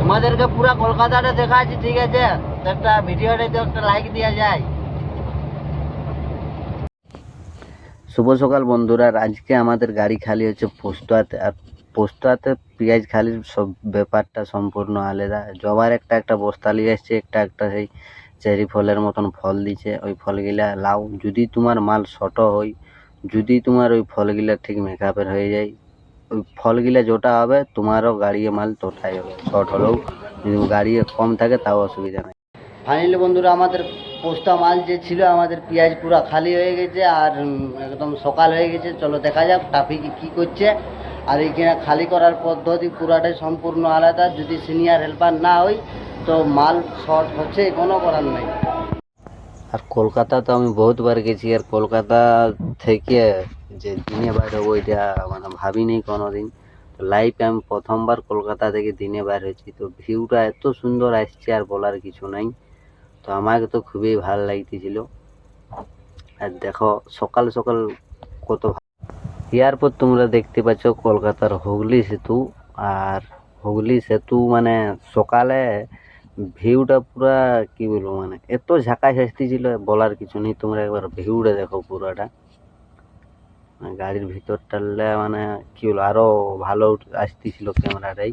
আমাদেরকে পুরো কলকাতাটা দেখাচ্ছি, ঠিক আছে? তো একটা ভিডিওটাতে তো একটা লাইক দেওয়া যায়। শুভ সকাল বন্ধুরা, আজকে আমাদের গাড়ি খালি হচ্ছে পোস্টাতে। আর পোস্টাতে পেঁয়াজ খালির সব ব্যাপারটা সম্পূর্ণ আলাদা। জবার একটা একটা বস্তা নিয়ে এসছে, একটা একটা সেই চেরি ফলের মতন ফল দিছে। ওই ফলগুলা লাও, যদি তোমার মাল ছোট হয়, যদি তোমার ওই ফলগুলা ঠিক মেকআপের হয়ে যায়, ওই ফলগুলা যেটা হবে তোমারও গাড়িয়ে মাল তোটাই হবে। শর্ট হলেও যদি গাড়িয়ে কম থাকে তাও অসুবিধা নেই। ফাইনালি বন্ধুরা, আমাদের পোস্তা মাল যে ছিল, আমাদের পেঁয়াজ পুরো খালি হয়ে গেছে আর একদম সকাল হয়ে গেছে। চলো দেখা যাক ট্রাফিক কী করছে। আর এইখানে খালি করার পদ্ধতি পুরাটাই সম্পূর্ণ আলাদা। যদি সিনিয়র হেল্পার না হই তো মাল শর্ট হচ্ছে, কোনো করার নাই। আর কলকাতা তো আমি বহুতবার গেছি, আর কলকাতা থেকে যে দিনে বাইর হবো এটা মানে ভাবিনি কোনো দিন। তো লাইফে আমি প্রথমবার কলকাতা থেকে দিনে বাইর হয়েছি। তো ভিউটা এত সুন্দর আসছে আর বলার কিছু নাই। তো আমাকে তো খুবই ভালো লাগতেছিল। আর দেখো সকাল সকাল কত এয়ারপোর্ট তোমরা দেখতে পাচ্ছ কলকাতার হুগলি সেতু। আর হুগলি সেতু মানে সকালে ভিউটা পুরা কি বলবো, মানে এত ঝাঁকাশ আসতেছিল বলার কিছু নেই। তোমরা একবার ভিউটা দেখো পুরাটা। গাড়ির ভিতরটা মানে কি বলবো, আরো ভালো আসতেছিল ক্যামেরাটাই।